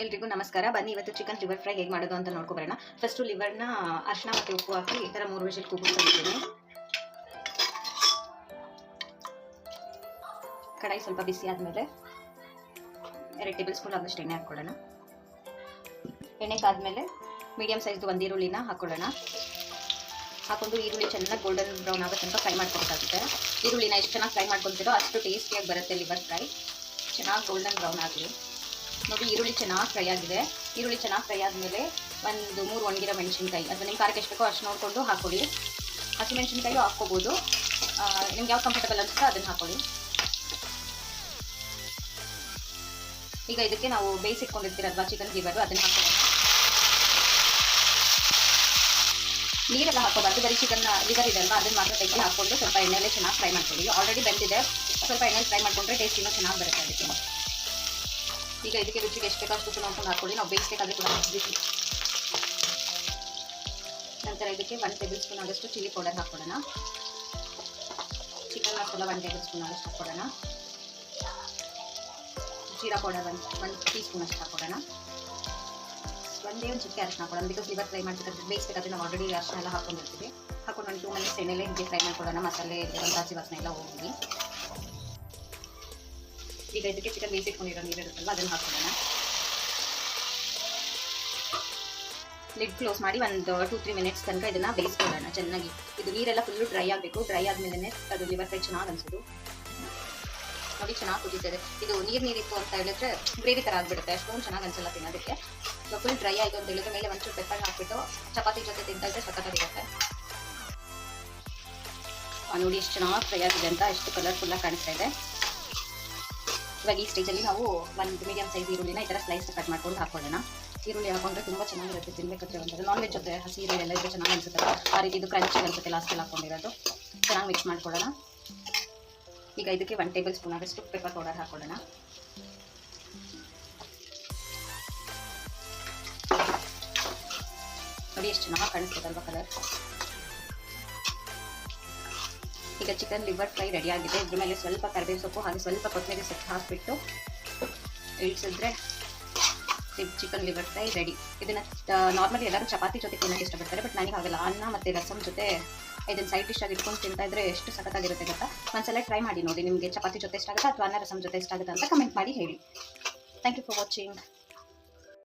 ಎಲ್ರಿಗೂ ನಮಸ್ಕಾರ. ಬನ್ನಿ ಇವತ್ತು ಚಿಕನ್ ಲಿವರ್ ಫ್ರೈ ಹೇಗೆ ಮಾಡೋದು ಅಂತ ನೋಡ್ಕೊಬರೋಣ. ಫಸ್ಟು ಲಿವರ್ನ ಅರಿಶಿನ ಮತ್ತು ಉಪ್ಪು ಹಾಕಿ ಈ ಥರ 3 ವಿಷಲ್ ಕೂಗಿಸ್ಕೊಂಡಿದ್ದೀನಿ. ಕಡಾಯಿ ಸ್ವಲ್ಪ ಬಿಸಿ ಆದಮೇಲೆ 2 ಟೇಬಲ್ ಸ್ಪೂನ್ ಆದಷ್ಟು ಎಣ್ಣೆ ಹಾಕ್ಕೊಳ್ಳೋಣ. ಎಣ್ಣೆ ಕಾದ್ಮೇಲೆ ಮೀಡಿಯಮ್ ಸೈಜ್ದು ಒಂದು ಈರುಳ್ಳಿನ ಹಾಕ್ಕೊಳ್ಳೋಣ. ಹಾಕೊಂಡು ಈರುಳ್ಳಿ ಚೆನ್ನಾಗಿ ಗೋಲ್ಡನ್ ಬ್ರೌನ್ ಆಗೋ ತನಕ ಫ್ರೈ ಮಾಡ್ಕೊಬೇಕಾಗುತ್ತೆ. ಈರುಳ್ಳಿನ ಎಷ್ಟು ಚೆನ್ನಾಗಿ ಫ್ರೈ ಮಾಡ್ಕೊತೀರೋ ಅಷ್ಟು ಟೇಸ್ಟಿಯಾಗಿ ಬರುತ್ತೆ ಲಿವರ್ ಫ್ರೈ. ಚೆನ್ನಾಗಿ ಗೋಲ್ಡನ್ ಬ್ರೌನ್ ಆಗಲಿ. ನೋಡಿ, ಈರುಳ್ಳಿ ಚೆನ್ನಾಗಿ ಫ್ರೈ ಆಗಿದೆ. ಈರುಳ್ಳಿ ಚೆನ್ನಾಗಿ ಫ್ರೈ ಆದಮೇಲೆ ಒಂದು 3 ಒಣಗಿರೋ ಮೆಣಸಿನ್ಕಾಯಿ, ಅದು ನಿಮ್ಮ ಖಾರಕ್ಕೆ ಎಷ್ಟು ಬೇಕೋ ಅಷ್ಟು ನೋಡಿಕೊಂಡು ಹಾಕ್ಕೊಳ್ಳಿ. ಹಸಿಮೆಣಸಿನ್ಕಾಯಿ ಹಾಕ್ಕೋಬೋದು, ನಿಮ್ಗೆ ಯಾವ್ದು ಕಂಫರ್ಟಬಲ್ ಅನ್ಸುತ್ತೋ ಅದನ್ನು ಹಾಕ್ಕೊಳ್ಳಿ. ಈಗ ಇದಕ್ಕೆ ನಾವು ಬೇಯಿಸಿಟ್ಕೊಂಡಿರ್ತೀರಲ್ವಾ ಚಿಕನ್ ಲಿವರು, ಅದನ್ನು ಹಾಕ್ಕೊಳ್ಳೋಣ. ನೀರೆಲ್ಲ ಹಾಕೋಬಾರ್ದು, ಬರೀ ಚಿಕನ್ ಲಿವರ್ ಇದೆ ಅಲ್ವಾ, ಅದನ್ನು ಮಾತ್ರ ತೆಗೆದು ಹಾಕ್ಕೊಂಡು ಸ್ವಲ್ಪ ಎಣ್ಣೆಲ್ಲೇ ಚೆನ್ನಾಗಿ ಫ್ರೈ ಮಾಡ್ಕೊಳ್ಳಿ. ಆಲ್ರೆಡಿ ಬೆಂದಿದೆ, ಸ್ವಲ್ಪ ಎಣ್ಣೆಲಿ ಫ್ರೈ ಮಾಡಿಕೊಂಡ್ರೆ ಟೇಸ್ಟ್ ಇನ್ನೂ ಚೆನ್ನಾಗಿ ಬರುತ್ತೆ ಅದಕ್ಕೆ. ಈಗ ಇದಕ್ಕೆ ರುಚಿಗೆ ಎಷ್ಟು ಬೇಕೋ ಅಷ್ಟು ನೋಡ್ಕೊಂಡು ಹಾಕೊಳ್ಳಿ. ನಾವು ಬೇಯಿಸಬೇಕಾದ್ರೆ ಕೂಡ ಹಾಕ್ಬಿಟ್ಟು ನಂತರ ಇದಕ್ಕೆ 1 ಟೇಬಲ್ ಸ್ಪೂನ್ ಆದಷ್ಟು ಚಿಲ್ಲಿ ಪೌಡರ್ ಹಾಕ್ಕೊಳ್ಳೋಣ. ಚಿಕನ್ ಮಸಾಲ 1 ಟೇಬಲ್ ಸ್ಪೂನ್ ಆದಷ್ಟು ಹಾಕ್ಕೊಳ್ಳೋಣ. ಜೀರಾ ಪೌಡರ್ 1 ಟೀ ಸ್ಪೂನ್ ಅಷ್ಟು ಹಾಕ್ಕೊಳ್ಳೋಣ. ಒಂದೇ ಒಂದು ಚಿಕ್ಕ ಅರಿಶಿನ ಹಾಕೊಳ್ಳೋಣ, ಬಿಕಾಸ್ ಲಿವರ್ ಫ್ರೈ ಮಾಡ್ಬೇಕಾದ್ರೆ ಬೇಯಿಸಬೇಕಾದ್ರೆ ನಾವು ಆಲ್ರೆಡಿ ಅರಿಶಿನ ಎಲ್ಲ ಹಾಕ್ಕೊಂಡಿರ್ತೀವಿ. ಹಾಕೊಂಡು 1 2 ಮಿನಿಟ್ಸ್ ಎಣ್ಣೆಲೆ ಹೀಗೆ ಫ್ರೈ ಮಾಡ್ಕೊಳ್ಳೋಣ. ಮಸಾಲೆ ಹಸಿ ವಾಸನೆ ಎಲ್ಲ ಹೋಗಿ. ಈಗ ಇದಕ್ಕೆ ಚಿಕನ್ ಬೇಯಿಸಿಟ್ಕೊಂಡಿರೋ ನೀರು ಇರುತ್ತಲ್ವ, ಅದನ್ನು ಹಾಕ್ಕೊಳ್ಳೋಣ. ಲಿಡ್ ಕ್ಲೋಸ್ ಮಾಡಿ ಒಂದು 2-3 ಮಿನಿಟ್ಸ್ ತನಕ ಇದನ್ನು ಬೇಯಿಸ್ಕೊಳ್ಳೋಣ ಚೆನ್ನಾಗಿ. ಇದು ನೀರೆಲ್ಲ ಫುಲ್ಲು ಡ್ರೈ ಆಗಬೇಕು. ಡ್ರೈ ಆದಮೇಲೆ ಅದು ಲಿವರ್ ಫ್ರೈ ಚೆನ್ನಾಗಿ ಅನಿಸೋದು. ನೋಡಿ, ಚೆನ್ನಾಗಿ ಕುದೀತಿದೆ. ಇದು ನೀರಿತ್ತು ಅಂತ ಹೇಳಿದ್ರೆ ಗ್ರೇವಿ ಥರ ಆಗಿಬಿಡುತ್ತೆ, ಅಷ್ಟೊಂದು ಚೆನ್ನಾಗಿ ಅನಿಸಲ್ಲ ತಿನ್ನೋದಕ್ಕೆ. ಇವಾಗ ಫುಲ್ ಡ್ರೈ ಆಯಿತು ಅಂತ ಹೇಳಿದ್ರೆ ಮೇಲೆ ಒಂಚೂರು ಪೆಪ್ಪರ್ ಹಾಕ್ಬಿಟ್ಟು ಚಪಾತಿ ಜೊತೆ ತಿಂತಾ ಇದ್ರೆ ಸಖತ್ತಾಗಿರುತ್ತೆ. ನೋಡಿ ಎಷ್ಟು ಚೆನ್ನಾಗಿ ಫ್ರೈ ಆಗಿದೆ ಅಂತ, ಎಷ್ಟು ಕಲರ್ಫುಲ್ಲಾಗಿ ಕಾಣಿಸ್ತಾ ಇದೆ. ಇವಾಗ ಈ ಸ್ಟೇಜಲ್ಲಿ ನಾವು ಒಂದು ಮೀಡಿಯಮ್ ಸೈಜ್ ಈರುಳ್ಳಿನ ಈ ಥರ ಸ್ಲೈಸ್ ಕಟ್ ಮಾಡ್ಕೊಂಡು ಹಾಕೊಳ್ಳೋಣ. ಈರುಳ್ಳಿ ಹಾಕೊಂಡ್ರೆ ತುಂಬ ಚೆನ್ನಾಗಿರುತ್ತೆ ತಿನ್ಬೇಕಾದ್ರೆ. ಒಂಥರ ನಾನ್ ವೆಜ್ ಜೊತೆ ಹಸಿ ಈರುಳ್ಳಿ ಎಲ್ಲ ಇದ್ರೆ ಚೆನ್ನಾಗಿ ಅನಿಸುತ್ತೆ. ಆ ರೀತಿ ಇದು ಕ್ರಂಚಿ ಅನಿಸುತ್ತೆ ಲಾಸ್ಟಲ್ಲಿ ಹಾಕೊಂಡಿರೋದು. ಚೆನ್ನಾಗಿ ಮಿಕ್ಸ್ ಮಾಡ್ಕೊಳ್ಳೋಣ. ಈಗ ಇದಕ್ಕೆ 1 ಟೇಬಲ್ ಸ್ಪೂನ್ ಆದಷ್ಟು ಪೆಪ್ಪರ್ ಪೌಡರ್ ಹಾಕೊಳ್ಳೋಣ. ನೋಡಿ ಎಷ್ಟು ಚೆನ್ನಾಗಿ ಕಾಣಿಸ್ತದಲ್ವ ಕಲರ್. ಈಗ ಚಿಕನ್ ಲಿವರ್ ಫ್ರೈ ರೆಡಿ ಆಗಿದೆ. ಇದ್ರ ಮೇಲೆ ಸ್ವಲ್ಪ ಕರಿಬೇವು ಸೊಪ್ಪು ಹಾಗೆ ಸ್ವಲ್ಪ ಕೊತ್ತಂಬರಿ ಸೊಪ್ಪು ಹಾಕಿಬಿಟ್ಟು ಇಳಿಸಿದ್ರೆ ಚಿಕನ್ ಲಿವರ್ ಫ್ರೈ ರೆಡಿ. ಇದನ್ನು ನಾರ್ಮಲಿ ಎಲ್ಲರೂ ಚಪಾತಿ ಜೊತೆ ತಿನ್ನೋಕ್ಕೆ ಇಷ್ಟಪಡ್ತಾರೆ, ಬಟ್ ನನಗೆ ಹಾಗೆಲ್ಲ ಅನ್ನ ಮತ್ತು ರಸಮ್ ಜೊತೆ ಇದನ್ನು ಸೈಡ್ ಡಿಶ್ ಆಗಿ ಇಟ್ಕೊಂಡು ತಿಂತಾ ಇದ್ರೆ ಎಷ್ಟು ಸಖತ್ತಾಗಿರುತ್ತೆ ಗೊತ್ತಾ. ಒಂದ್ಸಲ ಟ್ರೈ ಮಾಡಿ ನೋಡಿ. ನಿಮಗೆ ಚಪಾತಿ ಜೊತೆ ಇಷ್ಟ ಆಗುತ್ತಾ ಅಥವಾ ಅನ್ನ ರಸಮ್ ಜೊತೆ ಇಷ್ಟ ಆಗುತ್ತಾ ಅಂತ ಕಮೆಂಟ್ ಮಾಡಿ ಹೇಳಿ. Thank you for watching.